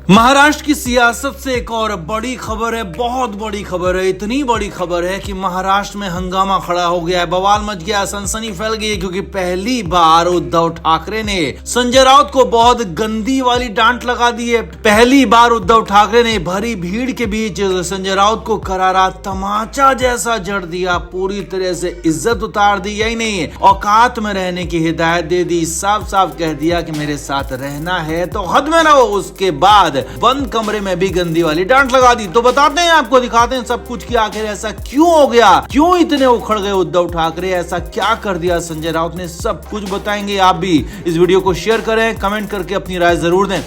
महाराष्ट्र की सियासत से एक और बड़ी खबर है, बहुत बड़ी खबर है। इतनी बड़ी खबर है कि महाराष्ट्र में हंगामा खड़ा हो गया है, बवाल मच गया, सनसनी फैल गई है, क्योंकि पहली बार उद्धव ठाकरे ने संजय राउत को बहुत गंदी वाली डांट लगा दी है। पहली बार उद्धव ठाकरे ने भरी भीड़ के बीच संजय राउत को करारा तमाचा जैसा जड़ दिया, पूरी तरह से इज्जत उतार दी। यही नहीं, औकात में रहने की हिदायत दे दी, साफ साफ कह दिया कि मेरे साथ रहना है तो हद में रहो। उसके बाद बंद कमरे में भी गंदी वाली डांट लगा दी। तो बताते हैं, आपको दिखाते हैं सब कुछ कि आखिर ऐसा क्यों हो गया, क्यों इतने उखड़ गए उद्धव ठाकरे, ऐसा क्या कर दिया संजय राउत ने, सब कुछ बताएंगे। आप भी इस वीडियो को शेयर करें, कमेंट करके अपनी राय जरूर दें।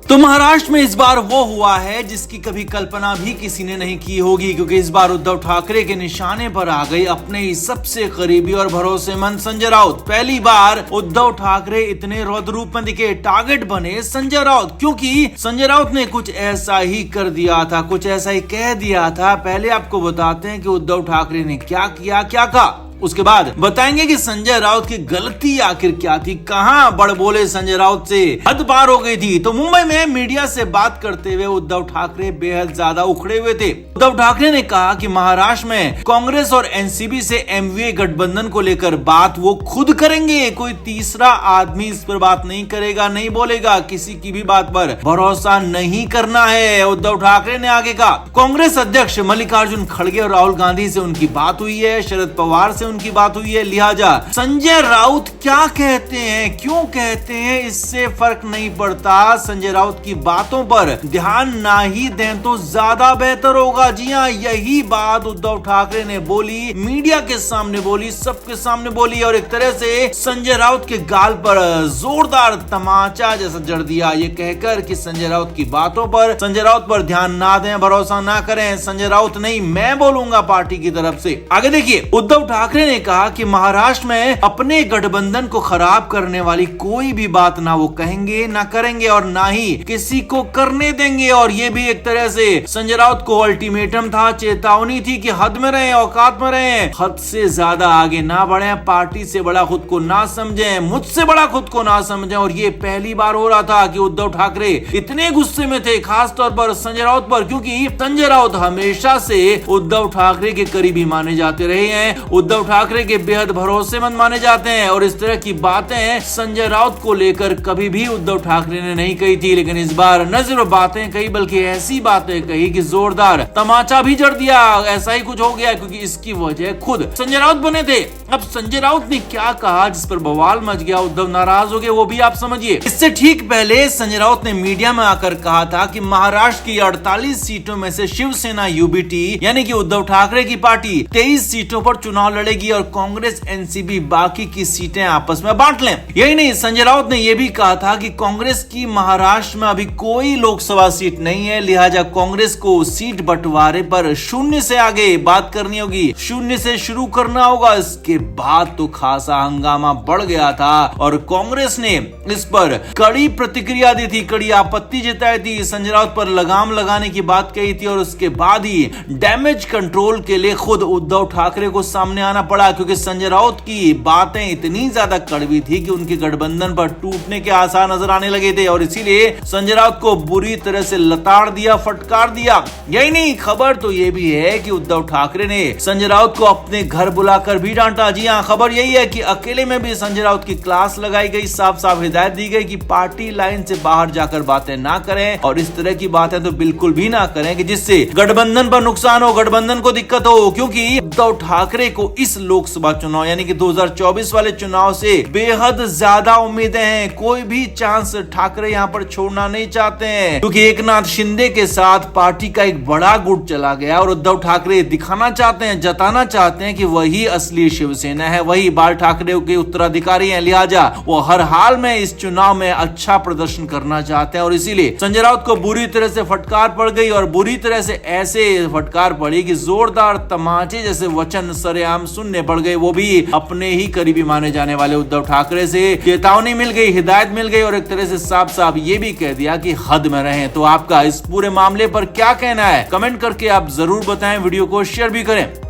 तो महाराष्ट्र में इस बार वो हुआ है जिसकी कभी कल्पना भी किसी ने नहीं की होगी, क्योंकि इस बार उद्धव ठाकरे के निशाने पर आ गई अपने ही सबसे करीबी और भरोसेमंद संजय राउत। पहली बार उद्धव ठाकरे इतने रौद्र रूप में दिखे, टारगेट बने संजय राउत, क्योंकि संजय राउत ने कुछ ऐसा ही कर दिया था, कुछ ऐसा ही कह दिया था। पहले आपको बताते हैं कि उद्धव ठाकरे ने क्या किया, क्या कहा, उसके बाद बताएंगे कि संजय राउत की गलती आखिर क्या थी, कहां बड़ बोले संजय राउत से हद पार हो गई थी। तो मुंबई में मीडिया से बात करते हुए उद्धव ठाकरे बेहद ज्यादा उखड़े हुए थे। उद्धव ठाकरे ने कहा कि महाराष्ट्र में कांग्रेस और एनसीपी से एमवीए गठबंधन को लेकर बात वो खुद करेंगे, कोई तीसरा आदमी इस पर बात नहीं करेगा, नहीं बोलेगा, किसी की भी बात पर भरोसा नहीं करना है। उद्धव ठाकरे ने आगे कहा, कांग्रेस अध्यक्ष मल्लिकार्जुन खड़गे और राहुल गांधी से उनकी बात हुई है, शरद पवार से उनकी बात हुई है, लिहाजा संजय राउत क्या कहते हैं, क्यों कहते हैं, इससे फर्क नहीं पड़ता। संजय राउत की बातों पर ध्यान ना ही दें तो ज्यादा बेहतर होगा। जी हां, यही बात उद्धव ठाकरे ने बोली, मीडिया के सामने बोली, सबके सामने बोली, और एक तरह से संजय राउत के गाल पर जोरदार तमाचा जैसा जड़ दिया, ये कहकर कि संजय राउत की बातों पर, संजय राउत पर ध्यान ना दें, भरोसा ना करें। संजय राउत नहीं, मैं बोलूंगा पार्टी की तरफ से। आगे देखिए, उद्धव ठाकरे ने कहा कि महाराष्ट्र में अपने गठबंधन को खराब करने वाली कोई भी बात ना वो कहेंगे, ना करेंगे, और ना ही किसी को करने देंगे। और ये भी एक तरह से संजय राउत को अल्टीमेटम था, चेतावनी थी कि हद में रहें, औकात में रहें, हद से ज्यादा आगे ना बढ़े, पार्टी से बड़ा खुद को ना समझें, मुझसे बड़ा खुद को ना समझें। और ये पहली बार हो रहा था कि उद्धव ठाकरे इतने गुस्से में थे, खासतौर पर संजय राउत पर, क्योंकि संजय राउत हमेशा से उद्धव ठाकरे के करीबी माने जाते रहे हैं, उद्धव ठाकरे के बेहद भरोसेमंद माने जाते हैं, और इस तरह की बातें संजय राउत को लेकर कभी भी उद्धव ठाकरे ने नहीं कही थी। लेकिन इस बार न सिर्फ बातें कही, बल्कि ऐसी बातें कही कि जोरदार तमाचा भी जड़ दिया। ऐसा ही कुछ हो गया, क्योंकि इसकी वजह खुद संजय राउत बने थे। अब संजय राउत ने क्या कहा जिस पर बवाल मच गया, उद्धव नाराज हो गए, वो भी आप समझिए। इससे ठीक पहले संजय राउत ने मीडिया में आकर कहा था कि महाराष्ट्र की 48 सीटों में से शिवसेना यूबीटी यानी कि उद्धव ठाकरे की पार्टी 23 सीटों पर चुनाव लड़ेगी और कांग्रेस एनसीपी बाकी की सीटें आपस में बांट लें। यही नहीं, संजय राउत ने यह भी कहा था कि कांग्रेस की महाराष्ट्र में अभी कोई लोकसभा सीट नहीं है, लिहाजा कांग्रेस को सीट बंटवारे पर शून्य से आगे बात करनी होगी, शून्य से शुरू करना होगा। इसके बाद तो खासा हंगामा बढ़ गया था और कांग्रेस ने इस पर कड़ी प्रतिक्रिया दी थी, कड़ी आपत्ति जताई थी, संजय राउत पर लगाम लगाने की बात कही थी, और उसके बाद ही डैमेज कंट्रोल के लिए खुद उद्धव ठाकरे को सामने आना पड़ा, क्योंकि संजय राउत की बातें इतनी ज्यादा कड़वी थी कि उनके गठबंधन पर टूटने के आसार नजर आने लगे थे, और इसीलिए संजय राउत को बुरी तरह से लताड़ दिया, फटकार दिया। यही नहीं, खबर तो ये भी है कि उद्धव ठाकरे ने संजय राउत को अपने घर बुलाकर भी डांटा। जी हाँ, खबर यही है कि अकेले में भी संजय राउत की क्लास लगाई गई, साफ साफ हिदायत दी गई कि पार्टी लाइन से बाहर जाकर बातें ना करें, और इस तरह की बातें तो बिल्कुल भी ना करें कि जिससे गठबंधन पर नुकसान हो, गठबंधन को दिक्कत हो, क्योंकि उद्धव ठाकरे को इस लोकसभा चुनाव यानी कि 2024 वाले चुनाव से बेहद ज्यादा उम्मीदें हैं। कोई भी चांस ठाकरे यहाँ पर छोड़ना नहीं चाहते हैं, क्योंकि एकनाथ शिंदे के साथ पार्टी का एक बड़ा गुट चला गया और उद्धव ठाकरे दिखाना चाहते हैं, जताना चाहते हैं कि वही असली शिवसेना है, वही बाल ठाकरे के उत्तराधिकारी हैं। लिहाजा वो हर हाल में इस चुनाव में अच्छा प्रदर्शन करना चाहते हैं, और इसीलिए संजय राउत को बुरी तरह से फटकार पड़ गई, और बुरी तरह से ऐसे फटकार पड़ी कि जोरदार तमाचे जैसे वचन सरेआम सुनने पड़ गए, वो भी अपने ही करीबी माने जाने वाले उद्धव ठाकरे से। चेतावनी मिल गई, हिदायत मिल गई, और एक तरह से साफ साफ ये भी कह दिया कि हद में रहें। तो आपका इस पूरे मामले पर क्या कहना है, कमेंट करके आप जरूर बताएं, वीडियो को शेयर भी करें।